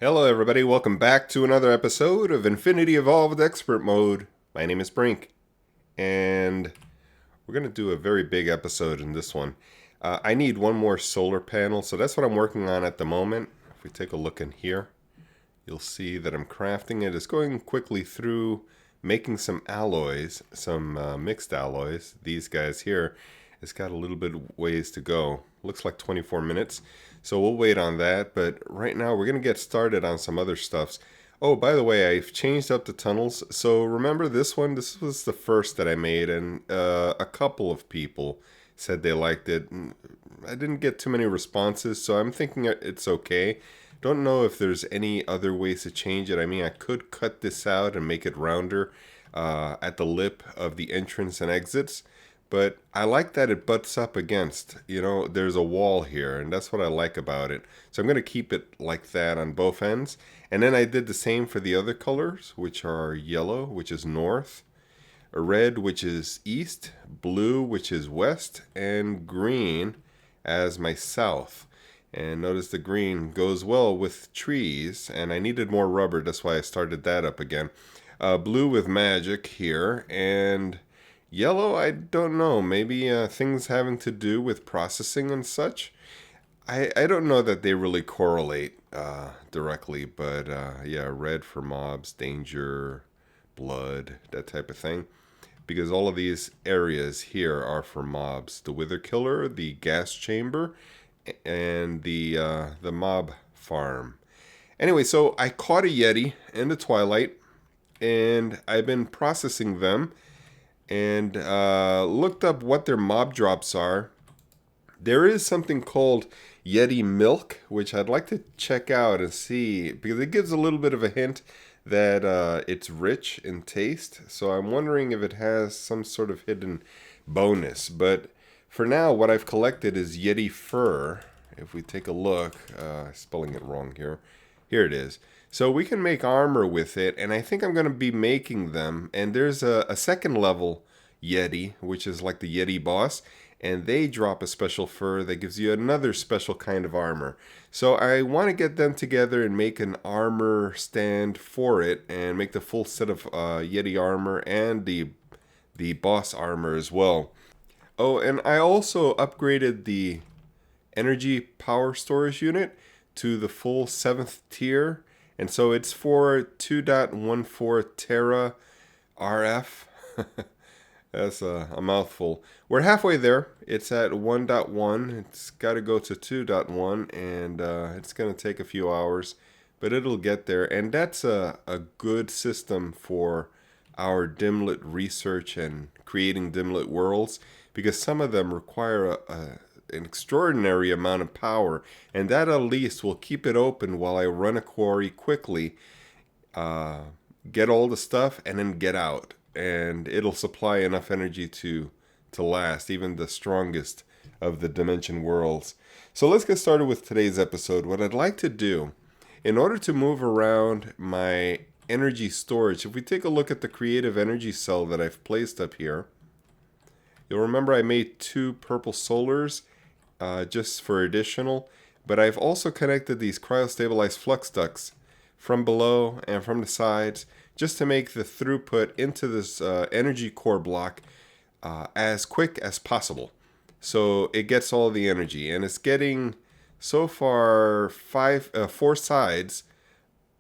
Hello everybody, welcome back to another episode of Infinity Evolved Expert Mode. My name is Brink, and we're going to do a very big episode in this one. I need one more solar panel, so that's what I'm working on at the moment. If we take a look in here, you'll see that I'm crafting it. It's going quickly through making some alloys, some mixed alloys. These guys here, it's got a little bit of ways to go. Looks like 24 minutes. So we'll wait on that, but right now we're going to get started on some other stuffs. Oh, by the way, I've changed up the tunnels. So remember this one? This was the first that I made, and a couple of people said they liked it. I didn't get too many responses, so I'm thinking it's okay. Don't know if there's any other ways to change it. I mean, I could cut this out and make it rounder at the lip of the entrance and exits. But I like that it butts up against, there's a wall here, and that's what I like about it. So I'm going to keep it like that on both ends. And then I did the same for the other colors, which are yellow, which is north, red, which is east, blue, which is west, and green as my south. And notice the green goes well with trees, and I needed more rubber, that's why I started that up again. Blue with magic here, and yellow, I don't know. Maybe things having to do with processing and such. I don't know that they really correlate directly, but yeah, red for mobs, danger, blood, that type of thing. Because all of these areas here are for mobs. The Wither Killer, the gas chamber, and the mob farm. Anyway, so I caught a Yeti in the twilight, and I've been processing them and looked up what their mob drops are. There is something called Yeti milk, which I'd like to check out and see, because it gives a little bit of a hint that it's rich in taste. So I'm wondering if it has some sort of hidden bonus. But for now, what I've collected is Yeti fur. If we take a look, spelling it wrong here. Here it is. So we can make armor with it, and I think I'm going to be making them. And there's a second level Yeti, which is like the Yeti boss, and they drop a special fur that gives you another special kind of armor. So I want to get them together and make an armor stand for it, and make the full set of Yeti armor and the boss armor as well. Oh, and I also upgraded the energy power storage unit to the full 7th tier. And so it's for 2.14 tera RF. That's a mouthful. We're halfway there. It's at 1.1. It's got to go to 2.1, and it's going to take a few hours, but it'll get there. And that's a good system for our dimlet research and creating dimlet worlds, because some of them require an extraordinary amount of power, and that at least will keep it open while I run a quarry quickly, get all the stuff, and then get out, and it'll supply enough energy to last even the strongest of the dimension worlds. So let's get started with today's episode. What I'd like to do, in order to move around my energy storage, if we take a look at the creative energy cell that I've placed up here, you'll remember I made 2 purple solars just for additional, but I've also connected these cryostabilized flux ducts from below and from the sides just to make the throughput into this energy core block as quick as possible. So it gets all the energy, and it's getting so far 4 sides.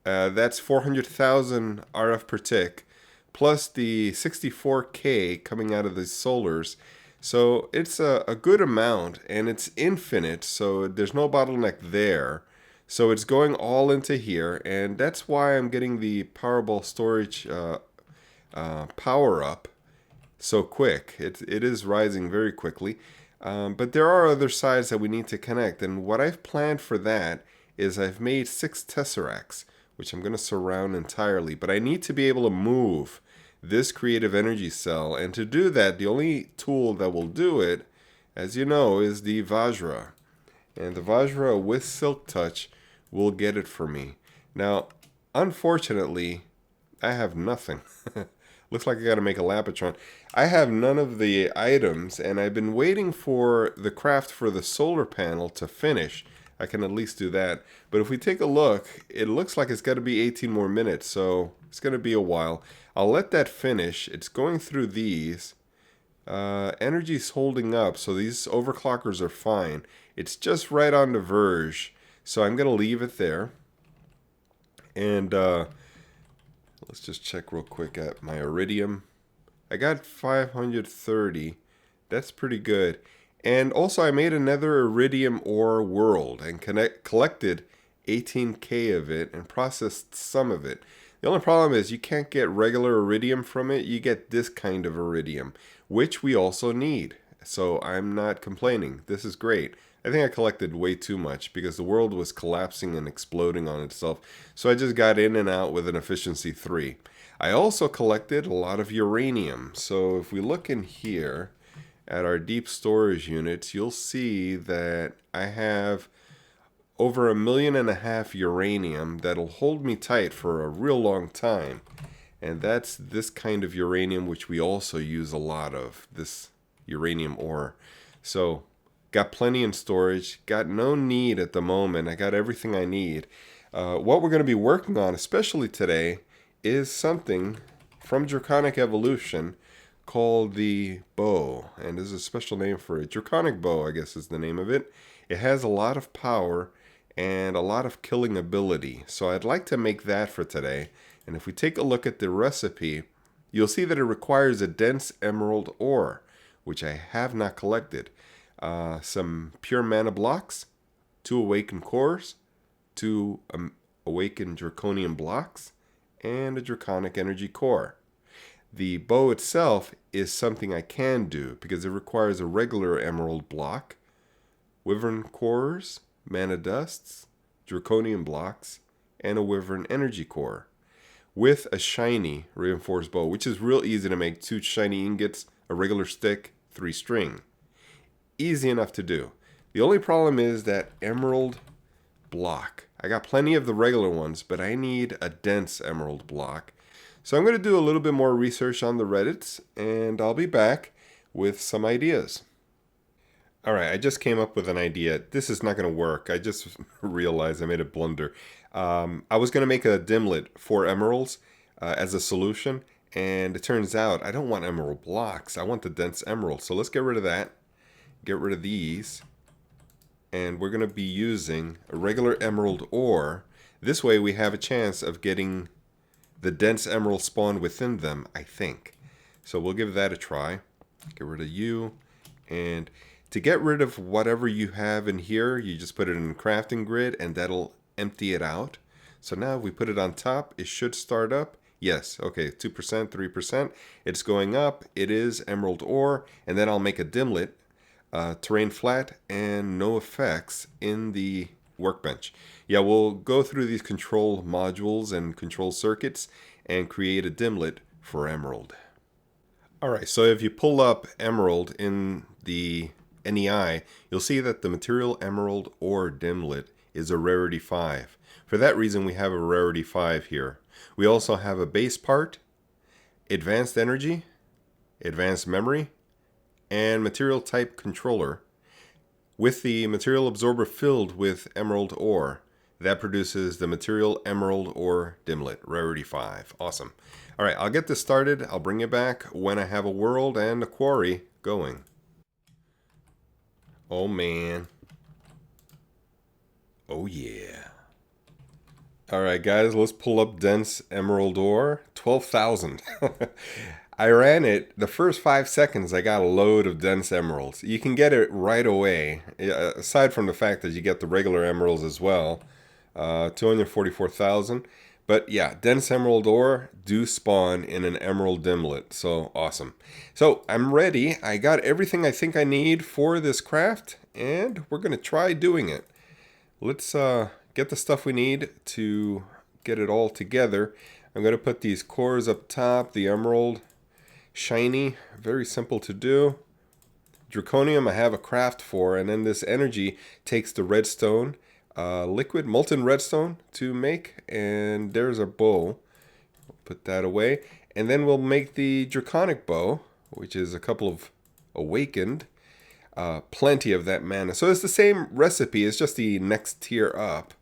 That's 400,000 RF per tick, plus the 64K coming out of the solars. So it's a good amount, and it's infinite, so there's no bottleneck there. So it's going all into here, and that's why I'm getting the Powerball storage power up so quick. It is rising very quickly. But there are other sides that we need to connect, and what I've planned for that is I've made 6 tesseracts, which I'm going to surround entirely. But I need to be able to move this creative energy cell, and to do that, the only tool that will do it, as you know, is the Vajra. And the Vajra with Silk Touch will get it for me. Now, unfortunately, I have nothing. Looks like I got to make a Lapotron. I have none of the items, and I've been waiting for the craft for the solar panel to finish. I can at least do that. But if we take a look, it looks like it's got to be 18 more minutes, so it's going to be a while. I'll let that finish. It's going through these. Energy's holding up, so these overclockers are fine. It's just right on the verge, so I'm going to leave it there. And let's just check real quick at my iridium. I got 530. That's pretty good. And also I made another iridium ore world and collected 18K of it and processed some of it. The only problem is you can't get regular iridium from it. You get this kind of iridium, which we also need. So I'm not complaining. This is great. I think I collected way too much because the world was collapsing and exploding on itself. So I just got in and out with an efficiency 3. I also collected a lot of uranium. So if we look in here at our deep storage units, you'll see that I have over 1.5 million uranium that'll hold me tight for a real long time. And that's this kind of uranium, which we also use a lot of, this uranium ore. So got plenty in storage, got no need at the moment. I got everything I need. What we're going to be working on, especially today, is something from Draconic Evolution called the bow. And there's a special name for it. Draconic bow, I guess is the name of it. It has a lot of power and a lot of killing ability. So I'd like to make that for today. And if we take a look at the recipe, you'll see that it requires a dense emerald ore, which I have not collected. Some pure mana blocks, 2 awakened cores, 2 awakened draconian blocks, and a draconic energy core. The bow itself is something I can do because it requires a regular emerald block, wyvern cores, mana dusts, draconian blocks, and a wyvern energy core, with a shiny reinforced bow, which is real easy to make. 2 shiny ingots, a regular stick, 3 string. Easy enough to do. The only problem is that emerald block. I got plenty of the regular ones, but I need a dense emerald block. So I'm going to do a little bit more research on the Reddits, and I'll be back with some ideas. Alright, I just came up with an idea. This is not going to work. I just realized I made a blunder. I was going to make a dimlet for emeralds as a solution, and it turns out I don't want emerald blocks. I want the dense emerald. So let's get rid of that. Get rid of these. And we're going to be using a regular emerald ore. This way we have a chance of getting the dense emerald spawn within them, I think. So we'll give that a try. Get rid of you. And to get rid of whatever you have in here, you just put it in the crafting grid and that'll empty it out. So now if we put it on top, it should start up. Yes, okay, 2%, 3%. It's going up. It is emerald ore. And then I'll make a dimlet, terrain flat, and no effects in the workbench. Yeah, we'll go through these control modules and control circuits and create a dimlet for emerald. Alright, so if you pull up emerald in the NEI, you'll see that the material emerald ore dimlet is a rarity 5. For that reason, we have a rarity 5 here. We also have a base part, advanced energy, advanced memory, and material type controller with the material absorber filled with emerald ore. That produces the material emerald ore dimlet, rarity 5. Awesome. Alright, I'll get this started. I'll bring you back when I have a world and a quarry going. Oh man. Oh yeah. Alright guys, let's pull up dense emerald ore. 12,000. I ran it, the first 5 seconds I got a load of dense emeralds. You can get it right away, aside from the fact that you get the regular emeralds as well. 244,000. But yeah, dense emerald ore do spawn in an emerald dimlet, so awesome. So I'm ready. I got everything I think I need for this craft, and we're going to try doing it. Let's get the stuff we need to get it all together. I'm going to put these cores up top, the emerald, shiny, very simple to do. Draconium I have a craft for, and then this energy takes the redstone, liquid molten redstone to make, and there's our bow. Put that away, and then we'll make the draconic bow, which is a couple of awakened. plenty of that mana. So it's the same recipe, it's just the next tier up.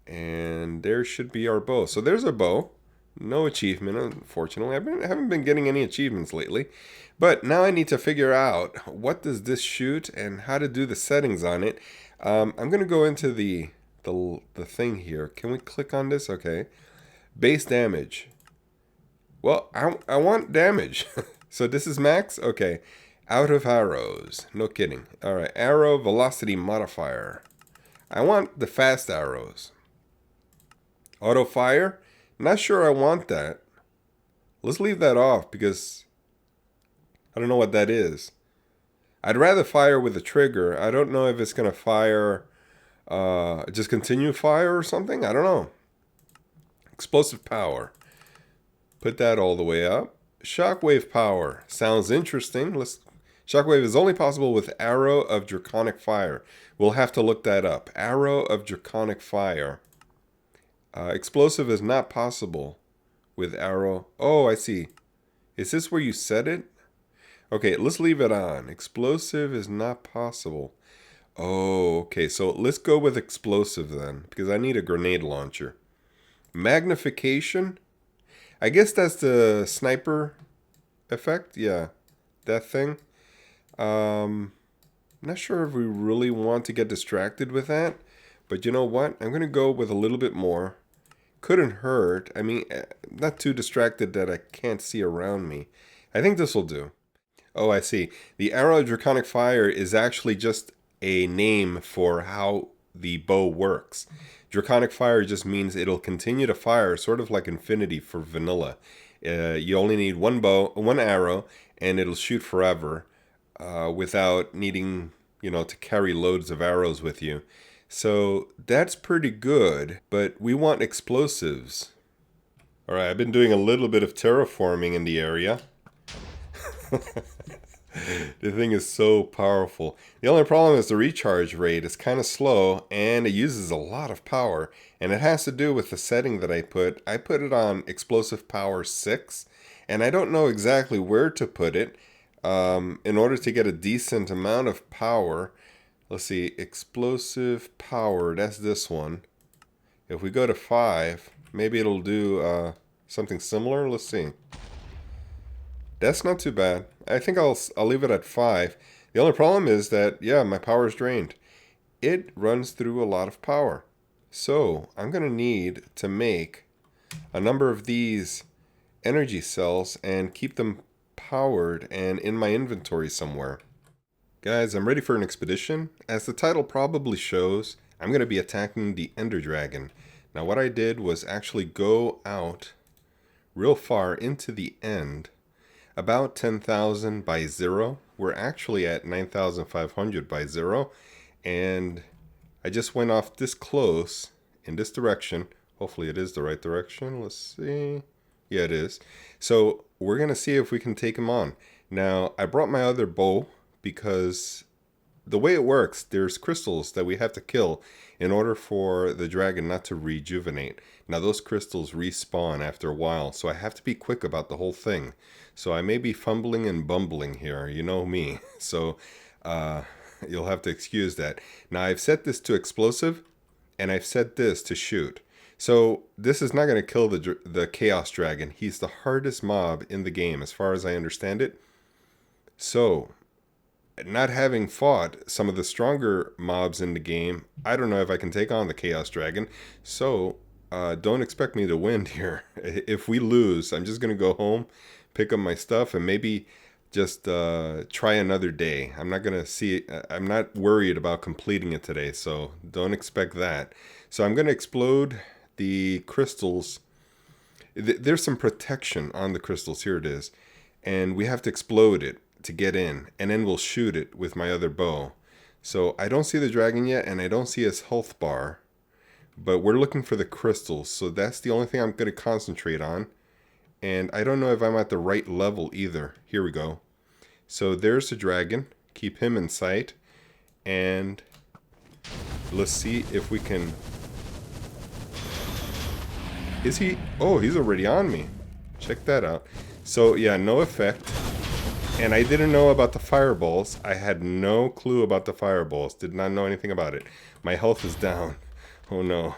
And there should be our bow. So there's our bow. No achievement, unfortunately. I haven't been getting any achievements lately. But now I need to figure out what does this shoot and how to do the settings on it. I'm going to go into the thing here. Can we click on this? Okay. Base damage. Well, I want damage. So this is max? Okay. Out of arrows. No kidding. All right. Arrow velocity modifier. I want the fast arrows. Auto fire? Not sure I want that. Let's leave that off because I don't know what that is. I'd rather fire with a trigger. I don't know if it's going to fire, just continue fire or something. I don't know. Explosive power. Put that all the way up. Shockwave power. Sounds interesting. Shockwave is only possible with arrow of draconic fire. We'll have to look that up. Arrow of draconic fire. Explosive is not possible with arrow. Oh, I see. Is this where you set it? Okay, let's leave it on. Explosive is not possible. Oh, okay. So let's go with explosive then, because I need a grenade launcher. Magnification? I guess that's the sniper effect. Yeah, that thing. Not sure if we really want to get distracted with that. But you know what? I'm going to go with a little bit more. Couldn't hurt. I mean, not too distracted that I can't see around me. I think this will do. Oh, I see. The arrow of draconic fire is actually just a name for how the bow works. Draconic fire just means it'll continue to fire, sort of like infinity for vanilla. You only need one arrow, and it'll shoot forever without needing, to carry loads of arrows with you. So that's pretty good, but we want explosives. All right, I've been doing a little bit of terraforming in the area. The thing is so powerful. The only problem is the recharge rate is kind of slow and it uses a lot of power. And it has to do with the setting that I put. I put it on explosive power 6 and I don't know exactly where to put it in order to get a decent amount of power. Let's see, explosive power, that's this one. If we go to 5, maybe it'll do something similar. Let's see. That's not too bad. I think I'll leave it at 5. The only problem is that, yeah, my power is drained. It runs through a lot of power. So I'm going to need to make a number of these energy cells and keep them powered and in my inventory somewhere. Guys, I'm ready for an expedition. As the title probably shows, I'm going to be attacking the Ender Dragon. Now what I did was actually go out real far into the end, about 10,000 by 0. We're actually at 9,500 by 0. And I just went off this close in this direction. Hopefully it is the right direction. Let's see. Yeah, it is. So we're going to see if we can take him on. Now, I brought my other bow, because the way it works, there's crystals that we have to kill in order for the dragon not to rejuvenate. Now those crystals respawn after a while, so I have to be quick about the whole thing. So I may be fumbling and bumbling here, you know me. So you'll have to excuse that. Now I've set this to explosive, and I've set this to shoot. So this is not going to kill the Chaos Dragon. He's the hardest mob in the game as far as I understand it. So not having fought some of the stronger mobs in the game, I don't know if I can take on the Chaos Dragon. So don't expect me to win here. If we lose, I'm just going to go home, pick up my stuff, and maybe just try another day. I'm not worried about completing it today, so don't expect that. So I'm going to explode the crystals. There's some protection on the crystals. Here it is. And we have to explode it to get in, and then we'll shoot it with my other bow. So I don't see the dragon yet, and I don't see his health bar, but we're looking for the crystals, so that's the only thing I'm going to concentrate on. And I don't know if I'm at the right level either. Here we go. So there's the dragon. Keep him in sight, and let's see if we can... Is he... Oh, he's already on me. Check that out. So yeah, no effect. And I didn't know about the fireballs. I had no clue about the fireballs. Did not know anything about it. My health is down. Oh no.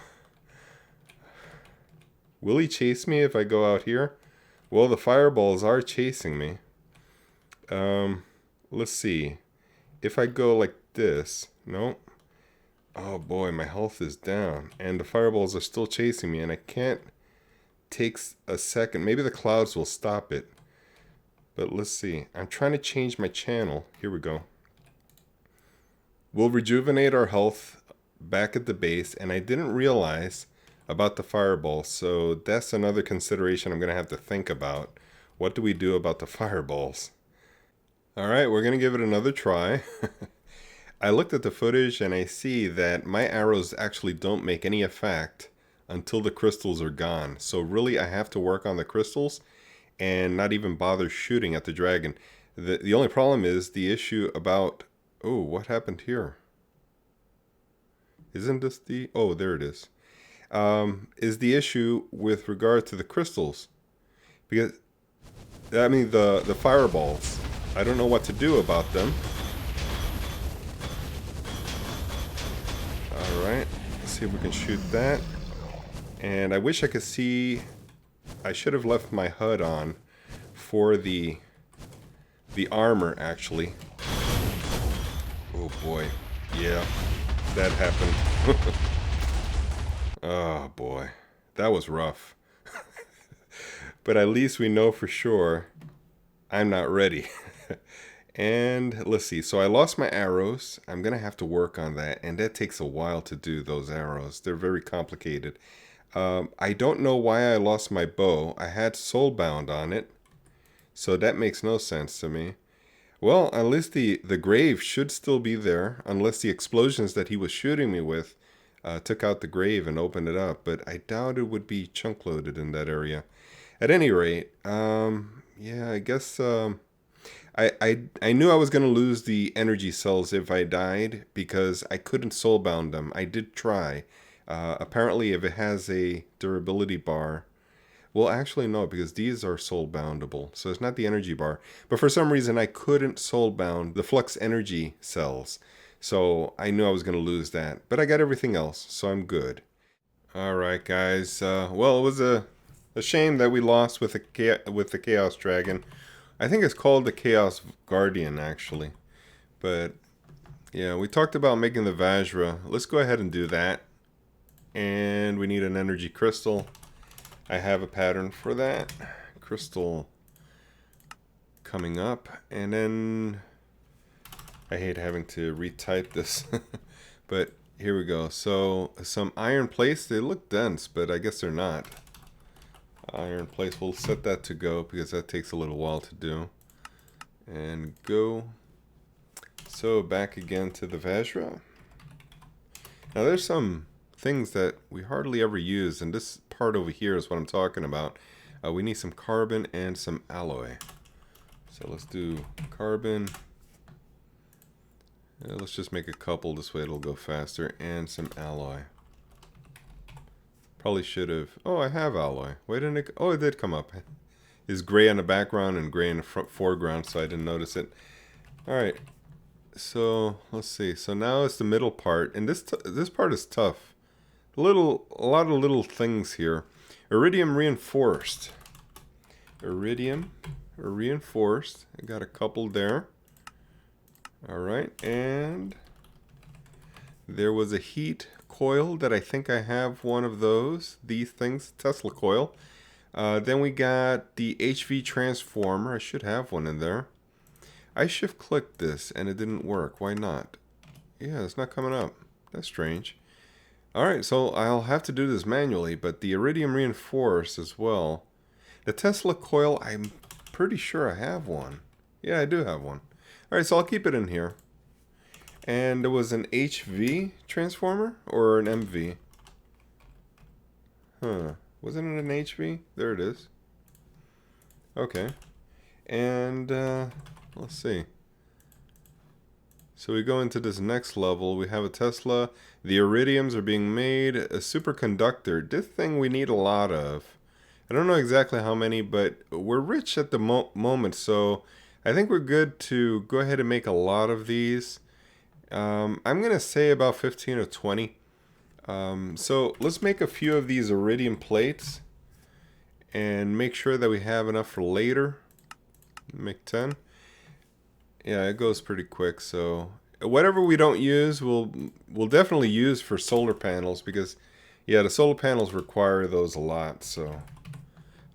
Will he chase me if I go out here? Well, the fireballs are chasing me. Let's see. If I go like this, no. Oh boy, my health is down. And the fireballs are still chasing me, and I can't take a second. Maybe the clouds will stop it. But let's see. I'm trying to change my channel. Here we go. We'll rejuvenate our health back at the base, and I didn't realize about the fireballs, so that's another consideration I'm going to have to think about. What do we do about the fireballs? Alright, we're going to give it another try. I looked at the footage and I see that my arrows actually don't make any effect until the crystals are gone. So really I have to work on the crystals and not even bother shooting at the dragon. The only problem is the issue about... Oh, what happened here? Isn't this the... Oh, there it is. Is the issue with regard to the crystals. Because, I mean, the fireballs. I don't know what to do about them. Alright, let's see if we can shoot that. And I wish I could see... I should have left my HUD on for the armor, actually. Oh boy. Yeah, that happened. Oh boy. That was rough. But at least we know for sure I'm not ready. And let's see. So I lost my arrows. I'm going to have to work on that. And that takes a while to do, those arrows. They're very complicated. I don't know why I lost my bow. I had soulbound on it. So that makes no sense to me. Well, at least the grave should still be there. Unless the explosions that he was shooting me with took out the grave and opened it up. But I doubt it would be chunk loaded in that area. At any rate, yeah, I guess... I knew I was going to lose the energy cells if I died because I couldn't soulbound them. I did try. Apparently, if it has a durability bar... Well, actually, no, because these are soulboundable. So it's not the energy bar. But for some reason, I couldn't soulbound the flux energy cells. So I knew I was going to lose that. But I got everything else, so I'm good. Alright, guys. Well, it was a shame that we lost with the Chaos Dragon. I think it's called the Chaos Guardian, actually. But, yeah, we talked about making the Vajra. Let's go ahead and do that. And we need an energy crystal. I have a pattern for that. Crystal coming up. And then... I hate having to retype this. But here we go. So, some iron plates. They look dense, but I guess they're not. Iron place, we'll set that to go because that takes a little while to do. And go. So back again to the Vajra. Now there's some things that we hardly ever use, and this part over here is what I'm talking about. We need some carbon and some alloy. So let's do carbon. Let's just make a couple, this way it'll go faster, and some alloy. Probably should have... Oh, I have alloy. Why didn't it... Oh, it did come up. It's gray in the background and gray in the foreground, so I didn't notice it. Alright. So, let's see. So now it's the middle part. And this part is tough. A lot of little things here. Iridium reinforced. Iridium reinforced. I got a couple there. Alright. And there was a heat coil that I think I have one of those. These things, Tesla coil. Then we got the HV transformer. I should have one in there. I shift clicked this and it didn't work. Why not? Yeah, it's not coming up. That's strange. Alright, so I'll have to do this manually, but the iridium reinforced as well. The Tesla coil, I'm pretty sure I have one. Yeah, I do have one. Alright, so I'll keep it in here. And there was an HV transformer or an MV? Huh. Wasn't it an HV? There it is. Okay. And let's see. So we go into this next level. We have a Tesla. The iridiums are being made. A superconductor. This thing we need a lot of. I don't know exactly how many, but we're rich at the moment, so I think we're good to go ahead and make a lot of these. I'm going to say about 15 or 20. So let's make a few of these iridium plates and make sure that we have enough for later. Make 10. Yeah, it goes pretty quick. So whatever we don't use, we'll definitely use for solar panels, because yeah, the solar panels require those a lot. So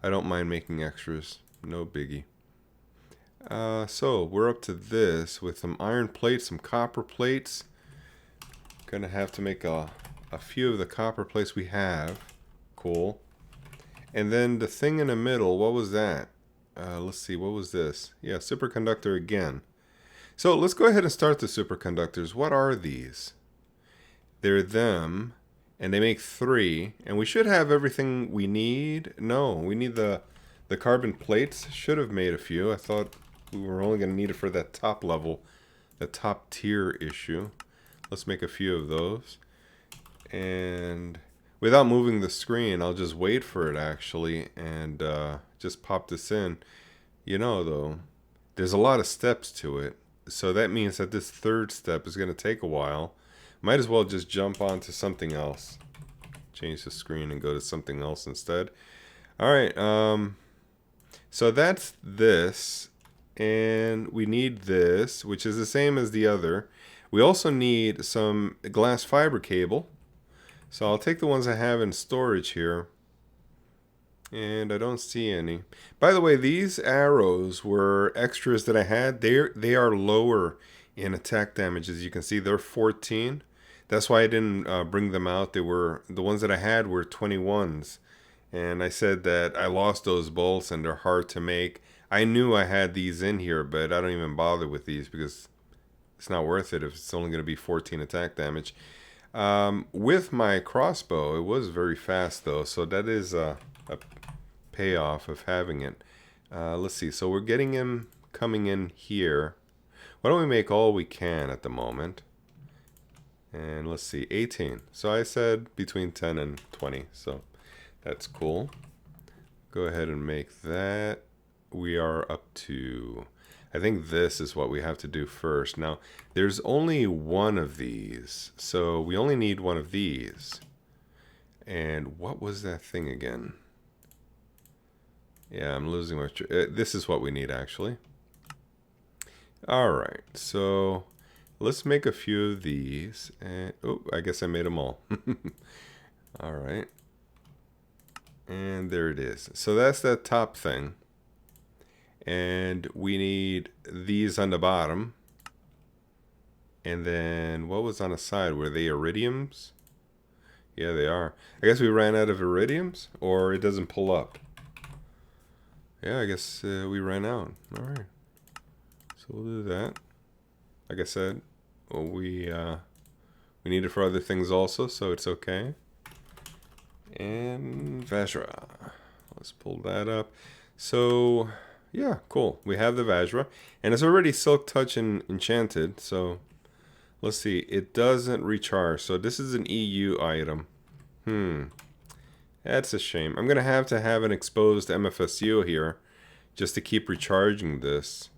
I don't mind making extras. No biggie. So we're up to this with some iron plates, some copper plates. Gonna have to make a few of the copper plates we have. Cool. And then the thing in the middle, what was that? Let's see, what was this? Yeah, superconductor again. So let's go ahead and start the superconductors. What are these? They're them, and they make 3, and we should have everything we need. No, we need the carbon plates. Should have made a few. I thought we were only going to need it for that top level, the top tier issue. Let's make a few of those. And without moving the screen, I'll just wait for it actually, and just pop this in. You know, though, there's a lot of steps to it. So that means that this third step is going to take a while. Might as well just jump onto something else. Change the screen and go to something else instead. Alright, so that's this. And we need this, which is the same as the other. We also need some glass fiber cable. So I'll take the ones I have in storage here. And I don't see any. By the way, these arrows were extras that I had. They are lower in attack damage. As you can see, they're 14. That's why I didn't bring them out. They were, the ones that I had were 21s. And I said that I lost those bolts and they're hard to make. I knew I had these in here, but I don't even bother with these because it's not worth it if it's only going to be 14 attack damage. With my crossbow, it was very fast though, so that is a payoff of having it. Let's see, so we're getting him coming in here. Why don't we make all we can at the moment? And let's see, 18. So I said between 10 and 20, so that's cool. Go ahead and make that. We are up to, I think this is what we have to do first. Now, there's only one of these, so we only need one of these. And what was that thing again? Yeah, I'm losing my... this is what we need, actually. Alright, so let's make a few of these. And, oh, I guess I made them all. Alright. And there it is. So that's that top thing. And we need these on the bottom. And then what was on the side? Were they iridiums? Yeah, they are. I guess we ran out of iridiums, or it doesn't pull up. Yeah, I guess we ran out. All right. So we'll do that. Like I said, well, we need it for other things also, so it's okay. And Vajra. Let's pull that up. So... yeah, cool. We have the Vajra. And it's already Silk Touch and enchanted. So, let's see. It doesn't recharge. So, this is an EU item. That's a shame. I'm going to have an exposed MFSU here just to keep recharging this.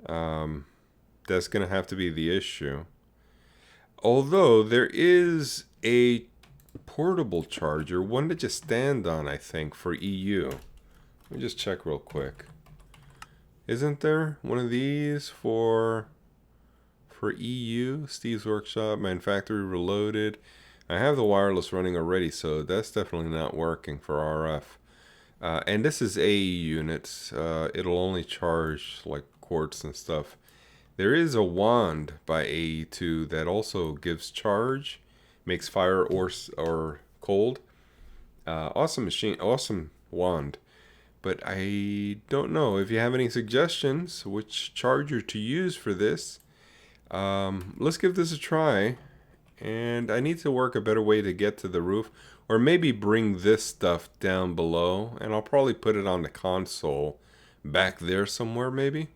That's going to have to be the issue. Although, there is a portable charger. One to just stand on, I think, for EU. Let me just check real quick. Isn't there one of these for EU? Steve's Workshop, Manufactory Reloaded. I have the wireless running already, so that's definitely not working for RF. And this is AE units. It'll only charge like quartz and stuff. There is a wand by AE2 that also gives charge, makes fire or cold. Awesome machine, awesome wand. But I don't know if you have any suggestions which charger to use for this. Let's give this a try. And I need to work a better way to get to the roof. Or maybe bring this stuff down below. And I'll probably put it on the console back there somewhere maybe.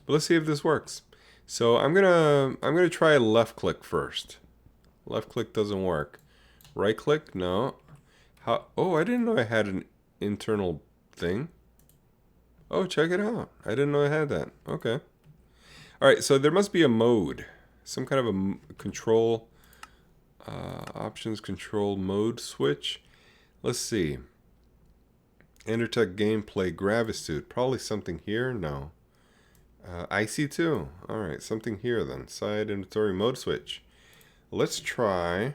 But let's see if this works. So I'm gonna try left click first. Left click doesn't work. Right click? No. How? Oh, I didn't know I had an internal thing. Oh, check it out. I didn't know I had that. Okay. All right, so there must be a mode. Some kind of a control, options control mode switch. Let's see. Entertech gameplay Gravitude. Probably something here? No. IC2. Alright, something here then. Side inventory mode switch. Let's try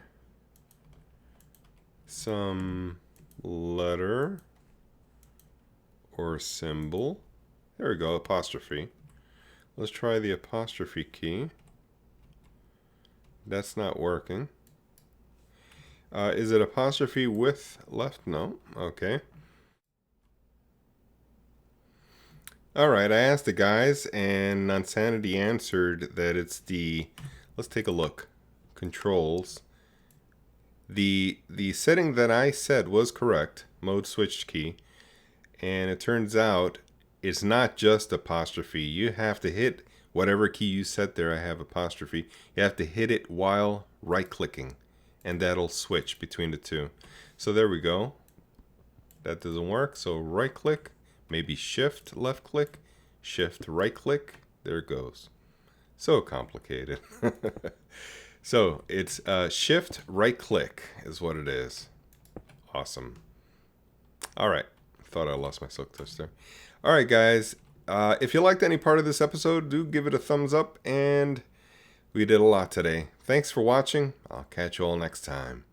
some letter or symbol. There we go, apostrophe. Let's try the apostrophe key. That's not working. Is it apostrophe with left? No. Okay. Alright, I asked the guys, and Nonsanity answered that it's the... Let's take a look. Controls. The setting that I said was correct. Mode switched key. And it turns out it's not just apostrophe. You have to hit whatever key you set there. I have apostrophe. You have to hit it while right-clicking. And that'll switch between the two. So there we go. That doesn't work. So right-click. Maybe shift left-click. Shift right-click. There it goes. So complicated. So it's shift right-click is what it is. Awesome. All right. Thought I lost my silk touch there. All right, guys. If you liked any part of this episode, do give it a thumbs up. And we did a lot today. Thanks for watching. I'll catch you all next time.